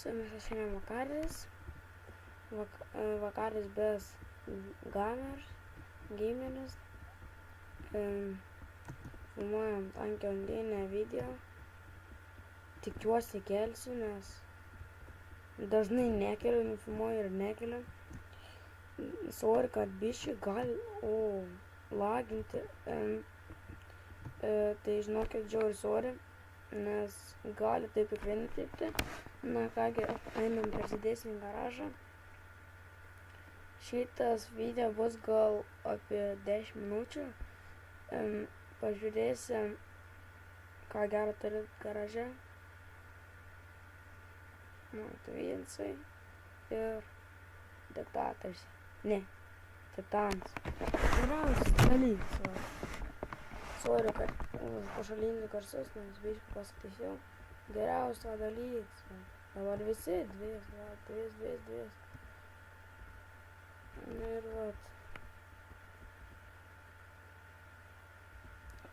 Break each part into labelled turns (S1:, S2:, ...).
S1: Su jumis aš šiandien vakaris bez gameris. Filmuojam tankio undinę video. Tikiuosi kelsiu, nes dažnai nekeliu, nufilmuoju ir nekeliu. Sorry, kad biškai gali laginti. Tai žinokit, žiauri sorry, nes gali taip tikrai nutikti. Na kągi, einam prasidėsim į garažą. Šitas video bus gal apie 10 minučių. Pažiūrėsim, ką gero turit garaže. Viensai ir diktatorius. Ne, titanas. Geriausias dalykas. Sorry, kad pašalinsiu garsus, nes biškai pasitaisiau. Geriausias dalykas. Dabar visi dvies. Ir vat.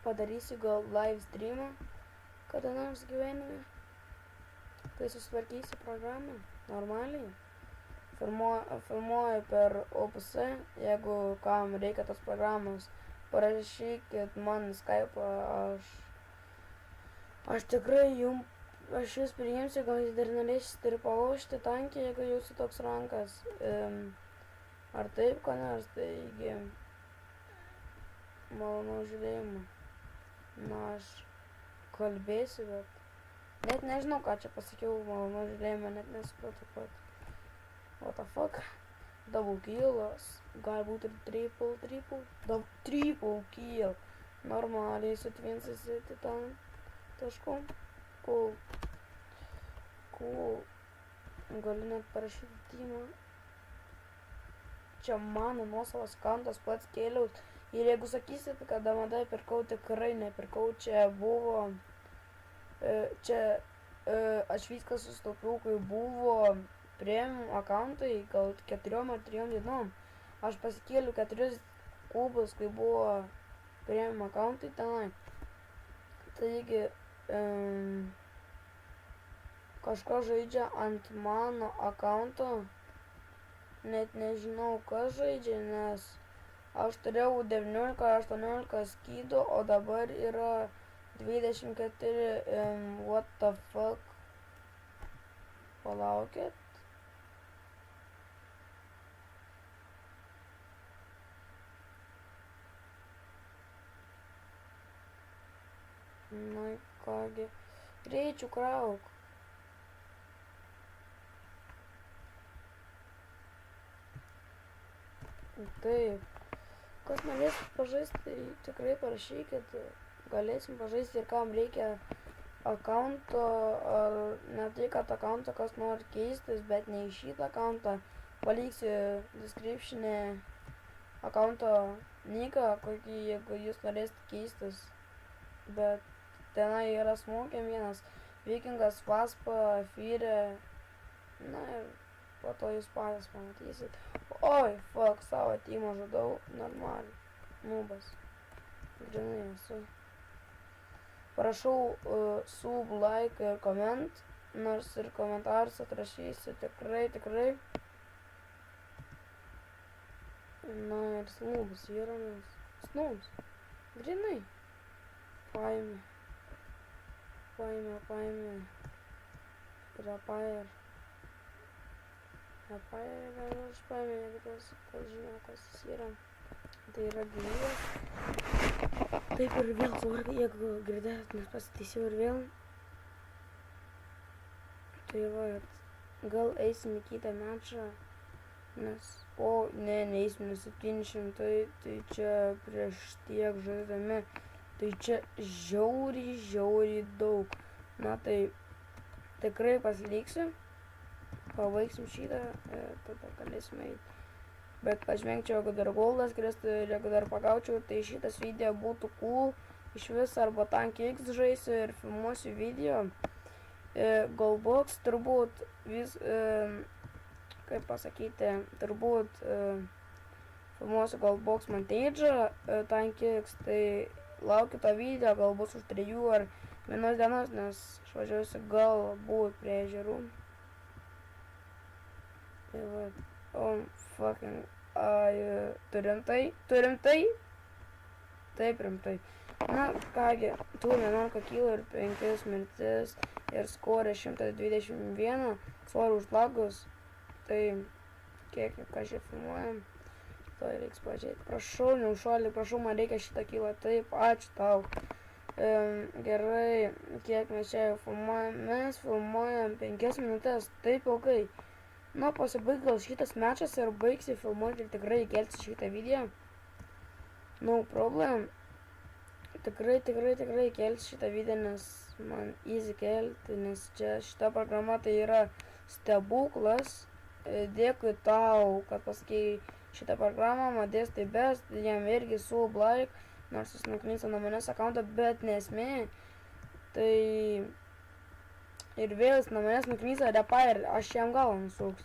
S1: Padarysiu gal live streamą kada nors gyvenime. Kai susitvarkysiu programą normaliai. Filmuoju per OBS. Jeigu kam reikia tos programos, parašykit man Skype'ą. Aš tikrai aš jūs priimsiu, gal jūs dar norėsite ir palaužti tankį, jeigu jūsų toks rankas. Ar taip, ką nors, taigi malonų žiūrėjimų. Na, aš kalbėsiu, bet net nežinau, ką čia pasakiau, malonų žiūrėjimą, net nesupratau pat. What the fuck? Double killas, galbūt ir triple kill. Normaliai su tvinsais titan tašku. Cool. Galiu net parašyti timą. Čia mano nuosavas kantas, pats kėliaus. Ir jeigu sakysit, kad Amadai pirkau, tikrai nepirkau. Čia buvo, aš viską sustaupiau, kai buvo premium akauntai, gal 4 ar 3 dienom. Aš pasikėliu 4 kubus, kai buvo premium akauntai tenai. Taigi, kažkas žaidžia ant mano akaunto. Net nežinau, kas žaidžia, nes aš turėjau 19-18 skydų, o dabar yra 24, what the fuck. Palaukit. Na kągi, greičiau krauk. Taip, kas norės pažaisti, tai tikrai parašykit, galėsim pažaisti ir kam reikia akaunto, ar ne tai, kad akaunto kas nori keistis, bet ne į šitą akauntą. Paliksiu description'e akaunto niką, kokį, jeigu jūs norėsite keistis, bet tenai yra smokėm vienas, Vikingas, Vaspa, Fyre, na ir po to jūs patys pamatysit. Oi, fuck, savo teamą žudau, normaliai, nubas, grinai esu. Prašau sub, like ir koment, nors ir komentarus atrašysiu, tikrai. Na ir snubas yra, nes snubas, grinai. Paėmė. Repair, gal aš paėmė, jeigu kas žino, kas jis yra. Tai yra gyvybės. Taip ir vėl sorry, jeigu girdėt, nes pasitaisiau ir vėl. Tai va, gal eisim į kitą mečą, nes, neeisim, nes 700, tai čia prieš tiek žaidami. Tai čia žiauriai daug. Na tai tikrai pasiliksiu. Pabaigsim šitą, tada galėsime eiti. Bet pažvengčiau, jeigu dar goldas kristų ir jeigu dar pagaučiau, tai šitas video būtų cool. Iš vis arba tankį X žaisiu ir filmuosiu video. Goldbox turbūt kaip pasakyti, turbūt filmuosiu Goldbox montage'ą tankį X, tai laukiu tą video, gal bus už 3 ar 1 dienos, nes išvažiuosiu galbūt prie ežerų. Tai va, fucking, turim tai? Taip rimtai. Na kągi, turime 11 kg ir 5 mirtis ir skorė 121, svorio už lagus, tai kiek, ką čia filmuojam, tai reiks pažiūrėti. Prašau, neužšalį, prašau, man reikia šitą kilą, taip, ačiū tau. Gerai, kiek mes čia filmuojam, mes filmuojam 5 minutės, taip ilgai. Na, pasibaig gal šitas mečas ir baigsi filmuoti ir tikrai įkelsi šitą video. No problem. Tikrai kelsiu šitą video, nes man easy kelti, nes čia šita programa tai yra stebuklas. Dėkui tau, kad pasakei šitą programą, Madės tai best, jam irgi sub like, nors jis nuklysta nuo manęs akauntą, bet nesmė. Tai ir vėl jis nuo manęs nuklysta repa ir aš jam galą nusuks.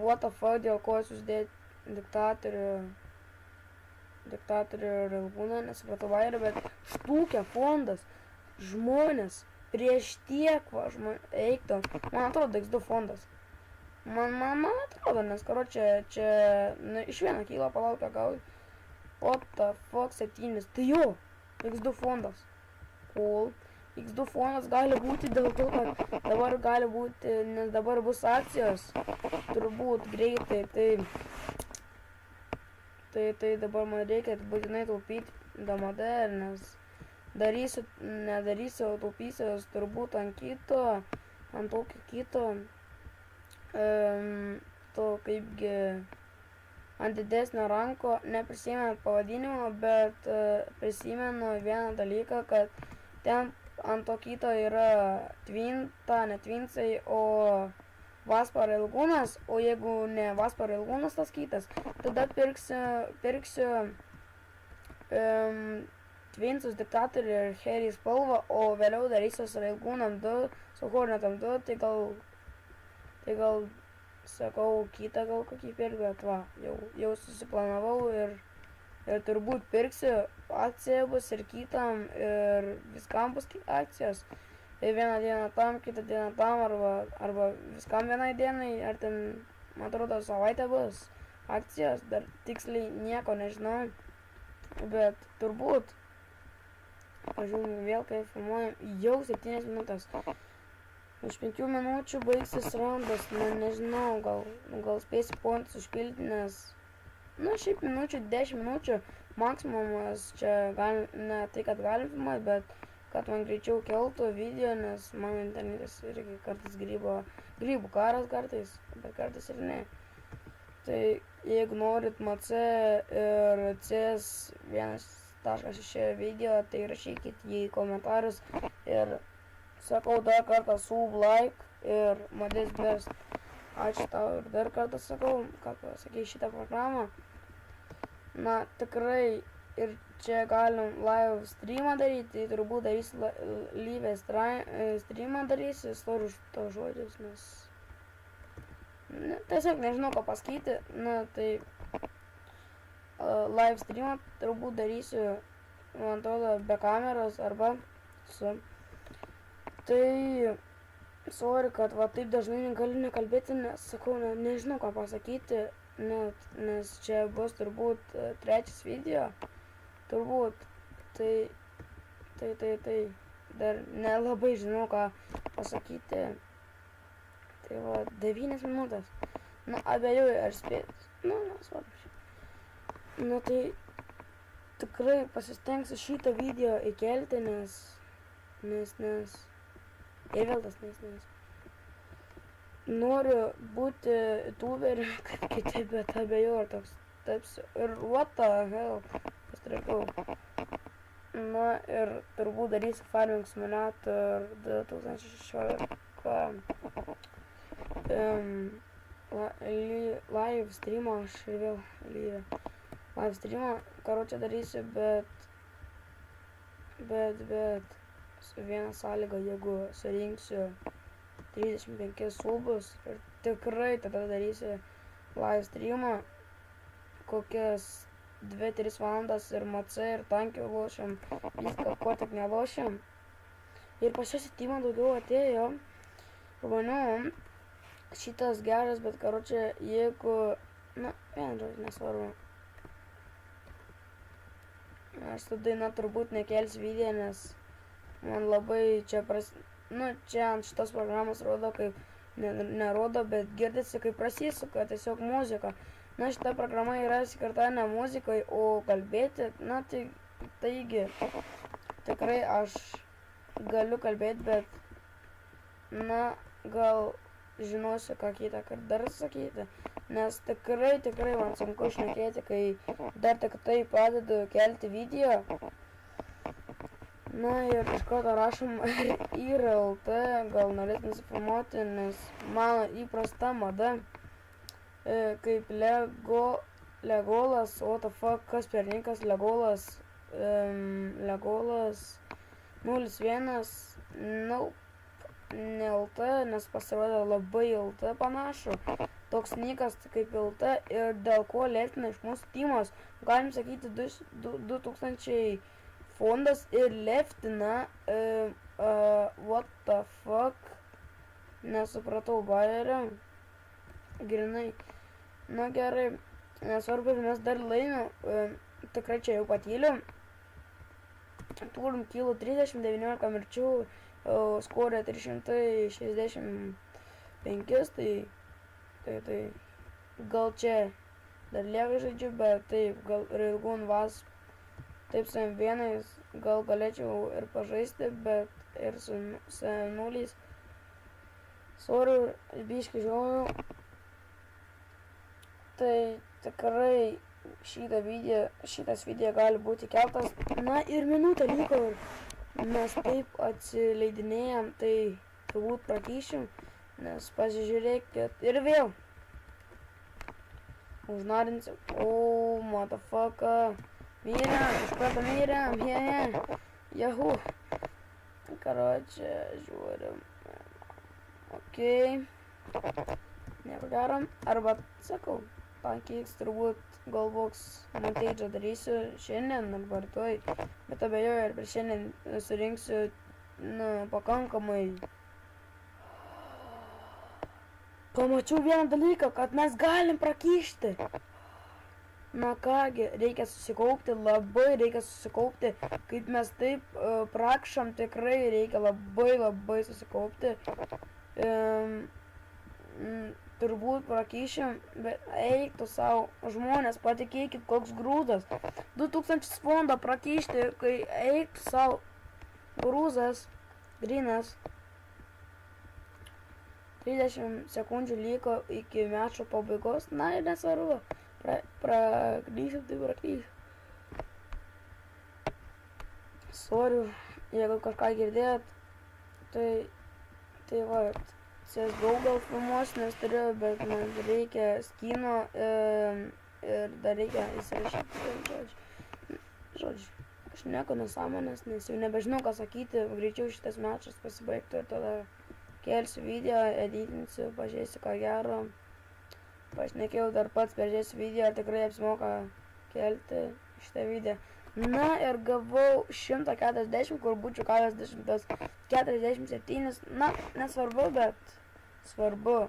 S1: What the fuck, dėl ko jis uždėti diktatorių ir ilgūną, nesupratau vairą, bet štukė fondas, žmonės, prieš tiek va, eik tau, man atrodo X2 fondas. Man atrodo, nes karočią čia iš vieną kylą palaukia gal. What the fuck 7, tai jo, X2 fondas. Cool. X2 fondas gali būti dėl to, kad dabar gali būti, nes dabar bus akcijos, turbūt greitai, tai dabar man reikia būtinai taupyti damade, nes nedarysiu, taupysiuos turbūt ant tokio kito, to kaipgi ant didesnio ranko, neprisimenu pavadinimo, bet prisimenu vieną dalyką, kad ten ant to kito yra ne tvinsai, o Vasparo ilgūnas, o jeigu ne Vasparo ilgūnas tas kitas, tada pirksiu Twinsus, Diktatorių ir Harry spalvą, o vėliau darysiu su ilgūnam 2, su Hornetam 2, tai gal, sakau, kitą gal kokį pirkti, bet va, jau susiplanavau ir turbūt pirksiu, akcija bus ir kitam, ir viskam bus akcijos. Vieną dieną tam, kitą dieną tam, arba viskam vienai dienai, ar ten, man atrodo, savaitę bus akcijos, dar tiksliai nieko nežinau, bet turbūt, pažiūrėjau vėl, kai filmuojam, jau 7 minutės. Už 5 minučių baigsis raundas, nežinau, gal spėsi pointus užpildyti, nes, šiaip 10 minučių maksimumas čia ne tai, kad galim filmuoti, bet kad man greičiau keltų video, nes mano internetas irgi kartais grybų karas kartais, bet kartais ir ne. Tai jeigu norit MC ir CS 1.6 video, tai rašykit jį į komentarus ir sakau dar kartą sub like ir Madės best. Ačiū tau ir dar kartą sakau, kad pasakei šitą programą. Na tikrai ir čia galim live streamą daryti, tai turbūt darysiu live streamą darysiu, storu už to žodžius, nes tiesiog nežinau ką pasakyti, tai live streamą turbūt darysiu, man atrodo, be kameros arba su. Tai sorry, kad va taip dažnai galiu nekalbėti, nes sakau, nežinau ką pasakyti, nes čia bus turbūt 3 video. Turbūt, tai dar nelabai žinau ką pasakyti, tai va 9 minutės, abejoju ar spėt, nesvarbu. Tai tikrai pasistengsiu šitą video įkelti, nes, ir vėl tas nes. Noriu būti youtuberiu, kaip kiti, bet abejoju ar toks tapsiu, ir what the hell. Pastrikau. Ir turbūt darysiu Farming Simulator 2016 live streamą, aš ir vėl live streamą, karočią darysiu, bet su viena sąlyga, jeigu surinksiu 35 subus ir tikrai tada darysiu live streamą kokias 2-3 valandas ir MC ir tankių lošiam, viską ko tik nelošiam. Ir pas šią sitimą daugiau atėjo žmonių, šitas geras, bet karočią, jeigu, na, vien žodžiu, nesvarbu. Aš tą dainą turbūt nekelsiu video, nes man labai čia čia ant šitos programos rodo, kaip, nerodo, bet girdisi, kaip prasisuka, tiesiog muzika. Na, šita programa yra skirta ne muzikai, o kalbėti, na, taigi, tikrai aš galiu kalbėti, bet, na, gal žinosiu, ką kitą kartą dar sakyti, nes tikrai man sunku šnekėti, kai dar tik tai pradedu kelti video. Na ir iš karto rašom IRLT, gal norėt nusifilmuoti, nes mano įprasta mada, kaip Legolas, what the fuck, kas perninkas, Legolas 01, nope, ne LT, nes pasirodė labai LT panašu, toks nikas kaip LT ir dėl ko lėtina iš mūsų timos, galim sakyti 2000 fondas ir leftina, what the fuck, nesupratau bajerio, grinai, na gerai, nesvarbu, mes dar laimim, tikrai čia jau patyliu, turim kilų 30, 19 mirčių, skorė 365, tai gal čia dar lieka žaidžiu, bet taip, gal Railgun Wasp, taip su M1 gal galėčiau ir pažaisti, bet ir su nuliais. Sorry, biškį žiūriu. Tai tikrai šitas video gali būti keltas. Na ir minutę liko ir mes taip atsileidinėjam, tai turbūt prakyšim, nes pasižiūrėkit ir vėl. Užnarinsim. Oh, motherfucker. Miriam, iš karto Miriam, Yahoo. Karočią, žiūrim. Okei. Nieko darom. Arba, sakau, Pancakes turbūt Goldbox montage'ą darysiu šiandien arba rytoj. Bet abejoju, ir per šiandien surinksiu, pakankamai. Pamačiau vieną dalyką, kad mes galim prakišti. Na kągi, reikia susikaupti, labai reikia susikaupti, kaip mes taip prakšam, tikrai reikia labai susikaupti. Turbūt prakyšim, bet eiktų savo žmonės, patikėkit, koks grūdas. 2000 fondo prakyšti, kai eiktų savo grūzas, grinas. 30 sekundžių liko iki mečo pabaigos, na ir nesvarbu. Praklysiu, tai praklysiu. Sorry, jeigu kažką girdėjot, tai va, CSGO gal filmuos, nes turiu, bet man reikia skino ir dar reikia įsirašyti žodžiu. Aš nieko nesąmonės, nes jau nebežinau, ką sakyti, greičiau šitas mečas pasibaigtų ir tada kelsiu video, editinsiu, pažiūrėsiu ką gero. Pašnekėjau dar pats, peržiūrėsiu video, ar tikrai apsimoka kelti šitą video. Na ir gavau 140, kur būčiau gavęs 147. Na, nesvarbu, bet svarbu.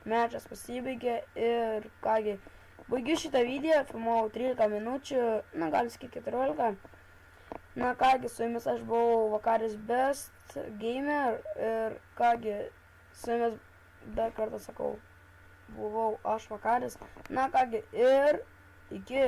S1: Mečas pasibaigė ir kągi. Baigiu šitą video, filmavau 13 minučių, na gal sakyti 14. Na kągi, su jumis aš buvau Vakaris Best Gamer ir kągi, su jumis dar kartą sakau. Buvau aš Vakaris. Na kągi, ir iki.